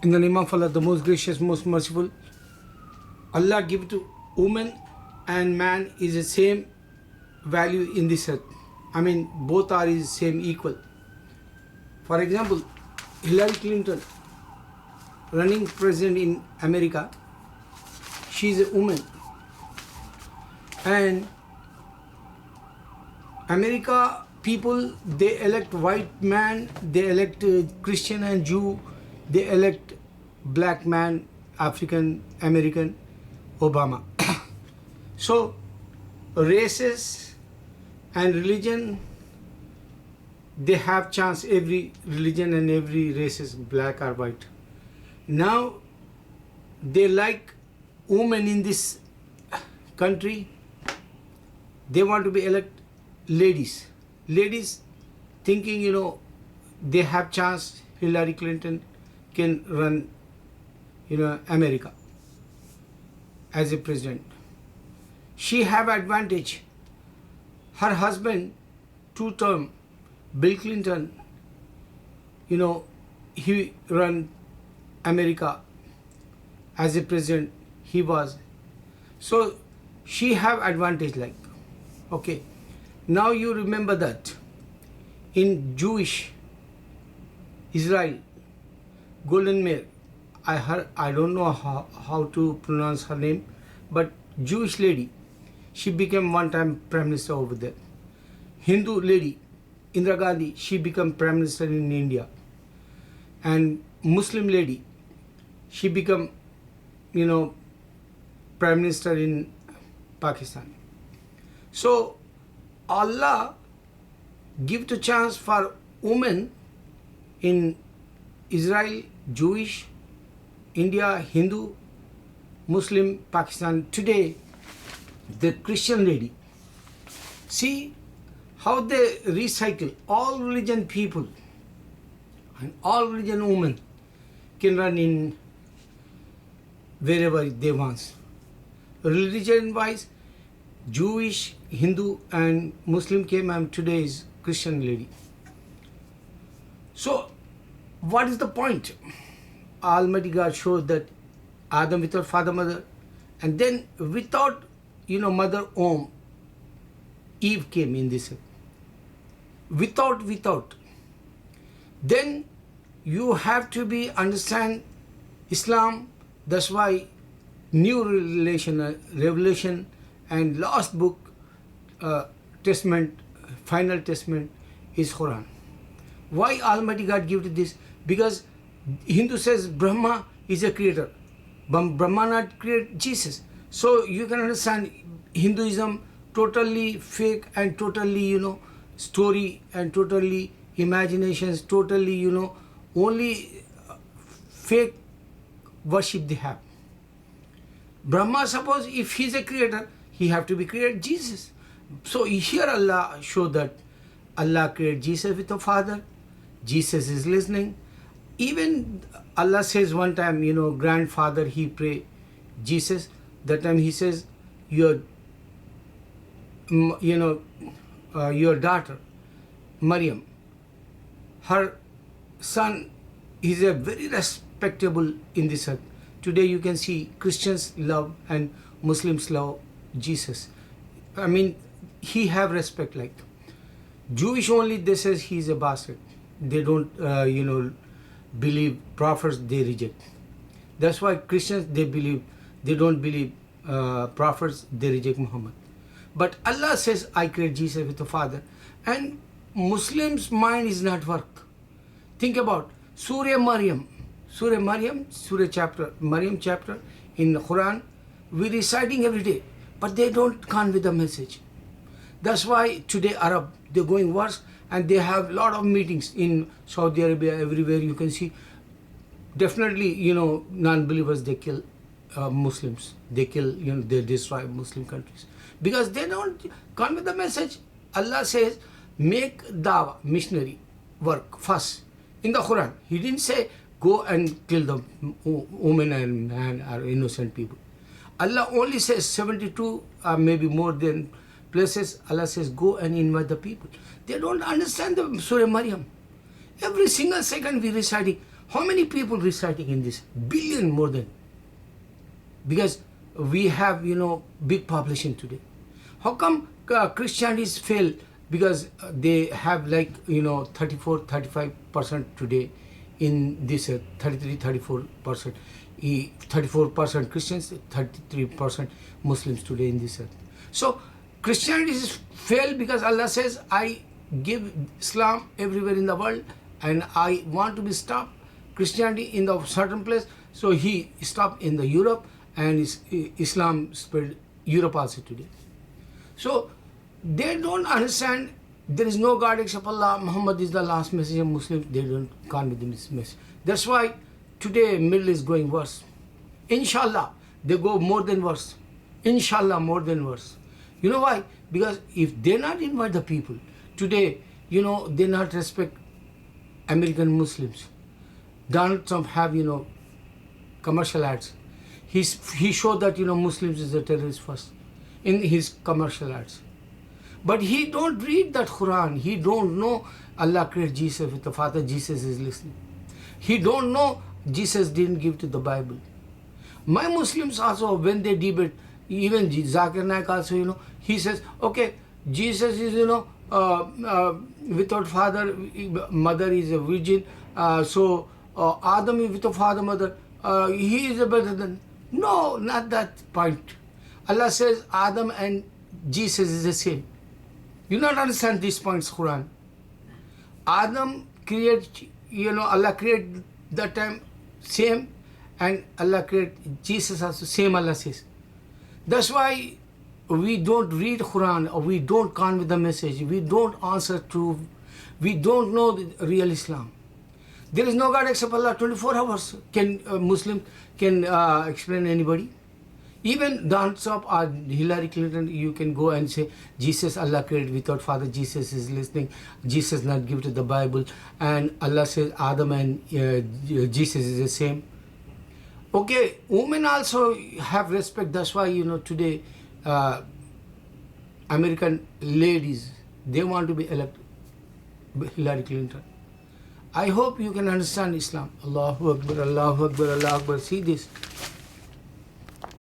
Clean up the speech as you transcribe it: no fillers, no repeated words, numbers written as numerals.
In the name of Allah, the most gracious, most merciful, Allah give to woman and man is the same value in this earth. I mean, both are is same equal. For example, Hillary Clinton, running president in America, she is a woman. And America people, they elect white man, they elect Christian and Jew, they elect black man, African American, Obama. So races and religion, they have chance, every religion and every race is black or white. Now they like women in this country, they want to be elect ladies. Ladies thinking, they have chance, Hillary Clinton can run, America as a president. She have advantage. Her husband, 2 term, Bill Clinton, he run America as a president, he was. So she have advantage like, okay. Now you remember that in Jewish Israel, Golden Mare, I don't know how to pronounce her name, but Jewish lady, she became one time prime minister over there. Hindu lady, Indira Gandhi, she became prime minister in India. And Muslim lady, she become, prime minister in Pakistan. So Allah give the chance for women in Israel, Jewish, India, Hindu, Muslim, Pakistan. Today, the Christian lady, see how they recycle. All religion people and all religion women can run in wherever they want. Religion wise, Jewish, Hindu and Muslim came, and today is Christian lady. So what is the point? Almighty God showed that Adam without father, mother, and then without, mother, Eve came in this. Without. Then you have to be understand Islam. That's why new revelation and last book, testament, final testament is Quran. Why Almighty God give to this? Because Hindu says Brahma is a creator. Brahma not create Jesus. So you can understand Hinduism totally fake and totally, story and totally imaginations, totally, only fake worship they have. Brahma, suppose if he is a creator, he have to be created Jesus. So here Allah show that Allah created Jesus with a father. Jesus is listening. Even Allah says one time, grandfather, he pray Jesus. That time he says, your daughter, Maryam, her son is a very respectable in this earth. Today you can see Christians love and Muslims love Jesus. I mean, he have respect like. Jewish only, they says he is a bastard. They don't, believe prophets, they reject. That's why Christians, they don't believe prophets, they reject Muhammad. But Allah says, I create Jesus with the Father. And Muslims' mind is not work. Think about Surah Maryam, Maryam chapter in the Quran, we reciting every day, but they don't convey the message. That's why today Arab, they're going worse, and they have a lot of meetings in Saudi Arabia, everywhere you can see. Definitely, non-believers, they kill Muslims. They kill, they destroy Muslim countries. Because they don't convey the message. Allah says, make dawah, missionary work first. In the Quran, He didn't say, go and kill the women and man or innocent people. Allah only says 72, maybe more than places, Allah says, go and invite the people. They don't understand the Surah Maryam. Every single second we reciting, How many people reciting in this? Billion more than. Because we have, big population today. How come Christianities fail? Because they have 34-35% today in this 33-34%. 34% Christians, 33% Muslims today in this earth. So Christianity fail because Allah says, I give Islam everywhere in the world and I want to be stopped Christianity in the certain place. So he stopped in the Europe and Islam spread Europe also today. So they don't understand there is no God except Allah. Muhammad is the last messenger. Muslims, they don't come with this message. That's why today Middle is going worse. Inshallah, they go more than worse. Inshallah, more than worse. You know why? Because if they not invite the people, today, they not respect American Muslims. Donald Trump have, commercial ads. He showed that, Muslims is a terrorist first in his commercial ads. But he don't read that Quran. He don't know Allah created Jesus with the Father. Jesus is listening. He don't know Jesus didn't give to the Bible. My Muslims also, when they debate, even Zakir Naik also, he says, okay, Jesus is, without father, mother is a virgin. So Adam is without father, mother. He is a better than. No, not that point. Allah says Adam and Jesus is the same. You not understand these points, Quran. Adam created, Allah created that time same, and Allah created Jesus also same, Allah says. That's why we don't read Quran, or we don't come with the message, we don't answer truth, we don't know the real Islam. There is no God except Allah. 24 hours can Muslim can explain anybody. Even Donald Trump or Hillary Clinton, you can go and say, Jesus, Allah created without father, Jesus is listening, Jesus not give to the Bible, and Allah says Adam and Jesus is the same. Okay, women also have respect. That's why, today American ladies, they want to be elected Hillary Clinton. I hope you can understand Islam. Allahu Akbar, Allahu Akbar, Allahu Akbar. See this.